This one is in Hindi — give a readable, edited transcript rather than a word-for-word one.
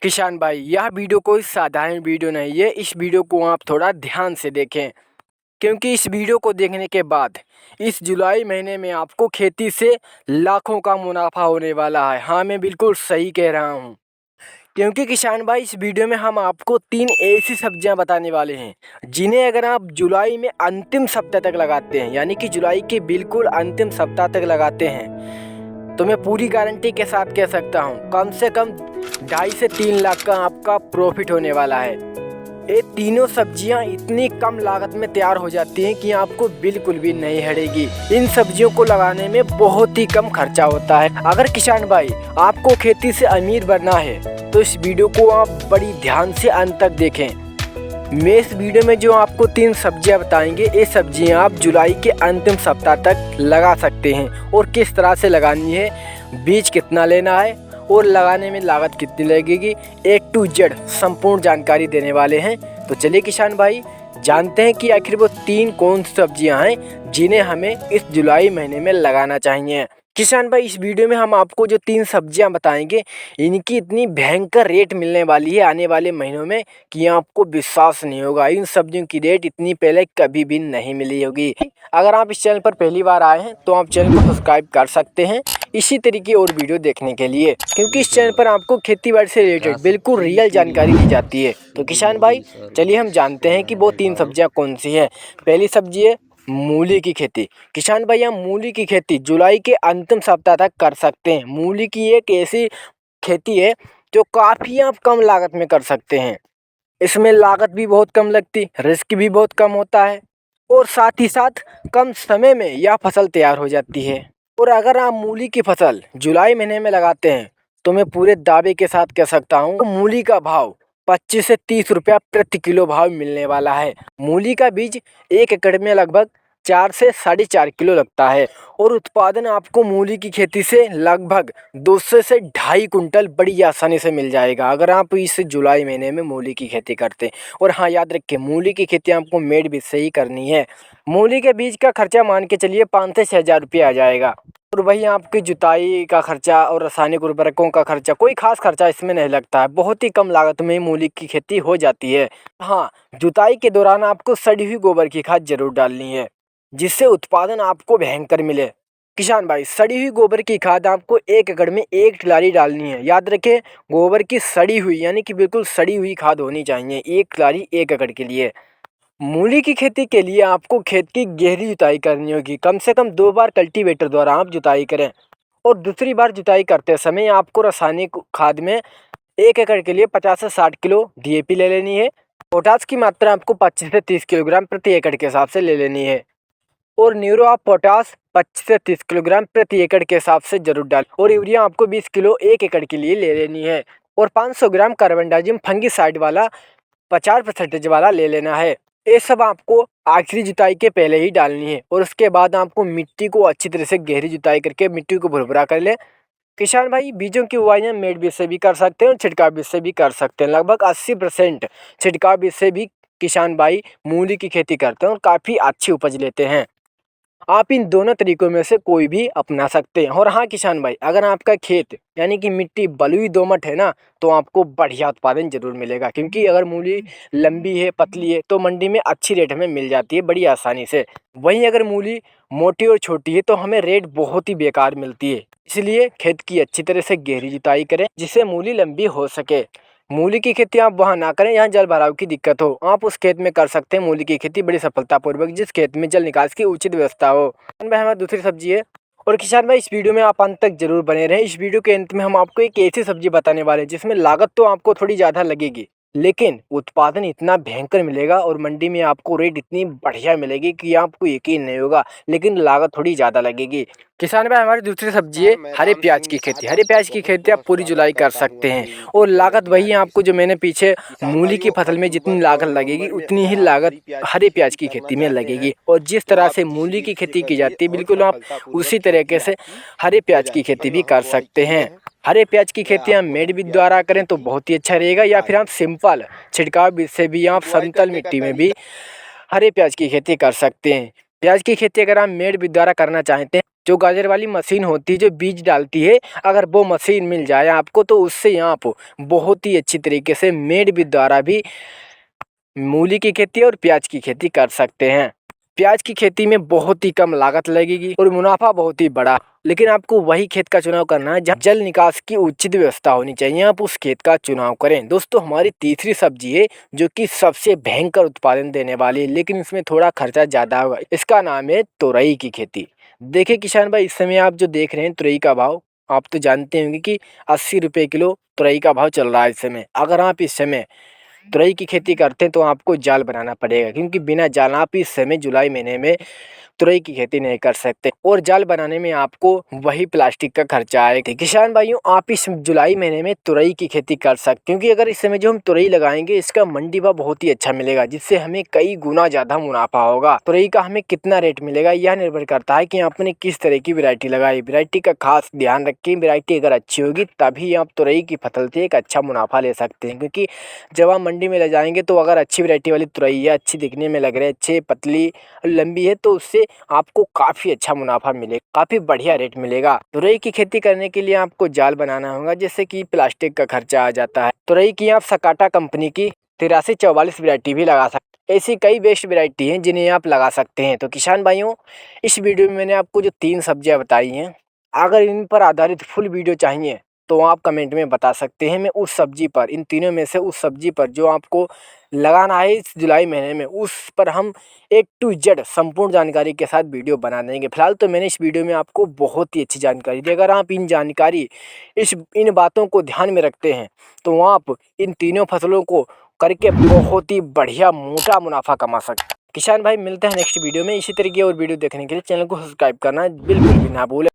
किसान भाई, यह वीडियो कोई साधारण वीडियो नहीं है। इस वीडियो को आप थोड़ा ध्यान से देखें, क्योंकि इस वीडियो को देखने के बाद इस जुलाई महीने में आपको खेती से लाखों का मुनाफा होने वाला है। हाँ, मैं बिल्कुल सही कह रहा हूँ, क्योंकि किसान भाई इस वीडियो में हम आपको 3 ऐसी सब्जियां बताने वाले हैं जिन्हें अगर आप जुलाई में अंतिम सप्ताह तक लगाते हैं, यानी कि जुलाई के बिल्कुल अंतिम सप्ताह तक लगाते हैं, तो मैं पूरी गारंटी के साथ कह सकता हूँ कम से कम 2.5 से 3 लाख का आपका प्रॉफिट होने वाला है। ये तीनों सब्जियां इतनी कम लागत में तैयार हो जाती हैं कि आपको बिल्कुल भी नहीं हटेगी। इन सब्जियों को लगाने में बहुत ही कम खर्चा होता है। अगर किसान भाई आपको खेती से अमीर बनना है तो इस वीडियो को आप बड़ी ध्यान से अंत तक देखें। मैं इस वीडियो में जो आपको 3 सब्जियां बताएंगे, ये सब्जियां आप जुलाई के अंतिम सप्ताह तक लगा सकते हैं और किस तरह से लगानी है, बीज कितना लेना है और लगाने में लागत कितनी लगेगी, A to Z संपूर्ण जानकारी देने वाले हैं। तो चलिए किसान भाई जानते हैं कि आखिर वो 3 कौन सी सब्जियां हैं जिन्हें हमें इस जुलाई महीने में लगाना चाहिए। किसान भाई इस वीडियो में हम आपको जो 3 सब्जियां बताएंगे, इनकी इतनी भयंकर रेट मिलने वाली है आने वाले महीनों में कि आपको विश्वास नहीं होगा। इन सब्जियों की रेट इतनी पहले कभी भी नहीं मिली होगी। अगर आप इस चैनल पर पहली बार आए हैं तो आप चैनल को सब्सक्राइब कर सकते हैं इसी तरीके और वीडियो देखने के लिए, क्योंकि इस चैनल पर आपको खेती बाड़ी से रिलेटेड बिल्कुल रियल जानकारी दी जाती है। तो किसान भाई चलिए हम जानते हैं कि वो 3 सब्जियां कौन सी है। पहली सब्जी है मूली की खेती। किसान भाई हम मूली की खेती जुलाई के अंतिम सप्ताह तक कर सकते हैं। मूली की एक ऐसी खेती है जो काफ़ी आप कम लागत में कर सकते हैं। इसमें लागत भी बहुत कम लगती, रिस्क भी बहुत कम होता है और साथ ही साथ कम समय में यह फसल तैयार हो जाती है। और अगर आप मूली की फसल जुलाई महीने में लगाते हैं तो मैं पूरे दावे के साथ कह सकता हूँ मूली का भाव 25 से 30 रुपया प्रति किलो भाव मिलने वाला है। मूली का बीज 1 एकड़ में लगभग 4 से 4.5 किलो लगता है और उत्पादन आपको मूली की खेती से लगभग 200 से 2.5 कुंटल बड़ी आसानी से मिल जाएगा अगर आप इस जुलाई महीने में मूली की खेती करते हैं। और हाँ, याद रखिए मूली की खेती आपको मेड बीज से ही करनी है। मूली के बीज का खर्चा मान के चलिए 5 से 6 हज़ार रुपये आ जाएगा और वही आपकी जुताई का खर्चा और रासायनिक उर्वरकों का खर्चा, कोई खास खर्चा इसमें नहीं लगता है। बहुत ही कम लागत में मूली की खेती हो जाती है। हाँ, जुताई के दौरान आपको सड़ी हुई गोबर की खाद जरूर डालनी है जिससे उत्पादन आपको भयंकर मिले। किसान भाई सड़ी हुई गोबर की खाद आपको 1 एकड़ में 1 टिलारी डालनी है। याद रखें गोबर की सड़ी हुई यानी कि बिल्कुल सड़ी हुई खाद होनी चाहिए 1 टिलारी 1 एकड़ के लिए। मूली की खेती के लिए आपको खेत की गहरी जुताई करनी होगी। कम से कम 2 बार कल्टीवेटर द्वारा आप जुताई करें और दूसरी बार जुताई करते समय आपको रासायनिक खाद में 1 एकड़ के लिए 50 से 60 किलो DAP ले लेनी है। पोटास की मात्रा आपको 25 से 30 किलोग्राम प्रति एकड़ के हिसाब से ले लेनी है और न्यूरो ऑफ पोटास 25 से 30 किलोग्राम प्रति एकड़ के हिसाब से जरूर डाल और यूरिया आपको 20 किलो 1 एकड़ के लिए ले लेनी है और 500 ग्राम कार्बनडाजिम फंगिसाइड वाला 50% वाला ले लेना है। ये सब आपको आखिरी जुताई के पहले ही डालनी है और उसके बाद आपको मिट्टी को अच्छी तरह से गहरी जुताई करके मिट्टी को भुरभुरा कर ले। किसान भाई बीजों की बुआई मेड बीज से भी कर सकते हैं और छिड़काव बीज से भी कर सकते हैं। लगभग 80% छिड़काव बीज से भी किसान भाई मूली की खेती करते हैं और काफ़ी अच्छी उपज लेते हैं। आप इन दोनों तरीकों में से कोई भी अपना सकते हैं। और हाँ किसान भाई अगर आपका खेत यानी कि मिट्टी बलुई दोमट है ना, तो आपको बढ़िया उत्पादन जरूर मिलेगा, क्योंकि अगर मूली लंबी है पतली है तो मंडी में अच्छी रेट हमें मिल जाती है बड़ी आसानी से। वहीं अगर मूली मोटी और छोटी है तो हमें रेट बहुत ही बेकार मिलती है। इसलिए खेत की अच्छी तरह से गहरी जुताई करें जिससे मूली लंबी हो सके। मूली की खेती आप वहाँ ना करें जहाँ जल भराव की दिक्कत हो। आप उस खेत में कर सकते हैं मूली की खेती बड़ी सफलतापूर्वक जिस खेत में जल निकास की उचित व्यवस्था हो। भाई हमारी दूसरी सब्जी है और किसान भाई इस वीडियो में आप अंत तक जरूर बने रहें। इस वीडियो के अंत में हम आपको एक ऐसी सब्जी बताने वाले हैं जिसमें लागत तो आपको थोड़ी ज़्यादा लगेगी लेकिन उत्पादन इतना भयंकर मिलेगा और मंडी में आपको रेट इतनी बढ़िया मिलेगी कि आपको यकीन नहीं होगा, लेकिन लागत थोड़ी ज़्यादा लगेगी। किसान भाई हमारी दूसरी सब्जी है हरे प्याज की खेती। हरे प्याज की खेती आप पूरी जुलाई कर सकते हैं और लागत वही है आपको जो मैंने पीछे मूली की फसल में जितनी लागत लगेगी उतनी ही लागत हरे प्याज की खेती में लगेगी। और जिस तरह से मूली की खेती की जाती है बिल्कुल आप उसी तरीके से हरे प्याज की खेती भी कर सकते हैं। हरे प्याज की खेती हम मेड बीज द्वारा करें तो बहुत ही अच्छा रहेगा, या फिर आप सिंपल छिड़काव बीज से भी आप समतल मिट्टी में भी हरे प्याज की खेती कर सकते हैं। प्याज की खेती अगर आप मेड बीज द्वारा करना चाहते हैं जो गाजर वाली मशीन होती है जो बीज डालती है, अगर वो मशीन मिल जाए आपको तो उससे आप बहुत ही अच्छी तरीके से मेड विद द्वारा भी मूली की खेती और प्याज की खेती कर सकते हैं। प्याज की खेती में बहुत ही कम लागत लगेगी और मुनाफा बहुत ही बड़ा, लेकिन आपको वही खेत का चुनाव करना है जहाँ जल निकास की उचित व्यवस्था होनी चाहिए, आप उस खेत का चुनाव करें। दोस्तों हमारी तीसरी सब्जी है जो कि सबसे भयंकर उत्पादन देने वाली है, लेकिन इसमें थोड़ा खर्चा ज़्यादा होगा। इसका नाम है तुरई की खेती। देखिए किसान भाई, इस समय आप जो देख रहे हैं तुरई का भाव, आप तो जानते होंगे कि 80 रुपये किलो तुरई का भाव चल रहा है इस समय। अगर आप इस समय तुरई की खेती करते हैं तो आपको जाल बनाना पड़ेगा, क्योंकि बिना जाल आप इस समय जुलाई महीने में तुरई की खेती नहीं कर सकते और जाल बनाने में आपको वही प्लास्टिक का खर्चा आएगा। किसान भाइयों, आप इस जुलाई महीने में तुरई की खेती कर सकते, क्योंकि अगर इस समय जो हम तुरई लगाएंगे इसका मंडी भाव बहुत ही अच्छा मिलेगा, जिससे हमें कई गुना ज़्यादा मुनाफा होगा। तुरई का हमें कितना रेट मिलेगा यह निर्भर करता है कि आपने किस तरह की वैरायटी लगाई। वैरायटी का खास ध्यान रखें, वैरायटी अगर अच्छी होगी तभी आप तुरई की फसल से एक अच्छा मुनाफा ले सकते हैं, क्योंकि जब आप मंडी में ले जाएंगे तो अगर अच्छी वैरायटी वाली तुरई है, अच्छी दिखने में लग रही है, अच्छी पतली लंबी है, तो उससे आपको काफ़ी अच्छा मुनाफा मिलेगा, काफ़ी बढ़िया रेट मिलेगा। तुरई की खेती करने के लिए आपको जाल बनाना होगा, जिससे कि प्लास्टिक का खर्चा आ जाता है। तुरई की आप सकाटा कंपनी की 8344 वैरायटी भी लगा सकते हैं। ऐसी कई बेस्ट वैरायटी हैं जिन्हें आप लगा सकते हैं। तो किसान भाइयों, इस वीडियो में मैंने आपको जो 3 सब्जियां बताई हैं, अगर इन पर आधारित फुल वीडियो चाहिए तो आप कमेंट में बता सकते हैं। मैं उस सब्जी पर, इन तीनों में से उस सब्जी पर जो आपको लगाना है इस जुलाई महीने में, उस पर हम A to Z संपूर्ण जानकारी के साथ वीडियो बना देंगे। फिलहाल तो मैंने इस वीडियो में आपको बहुत ही अच्छी जानकारी दी। अगर आप इन बातों को ध्यान में रखते हैं तो आप इन तीनों फसलों को करके बहुत ही बढ़िया मोटा मुनाफा कमा सकते हैं। किसान भाई, मिलते हैं नेक्स्ट वीडियो में। इसी तरह की और वीडियो देखने के लिए चैनल को सब्सक्राइब करना बिल्कुल भी ना भूलें।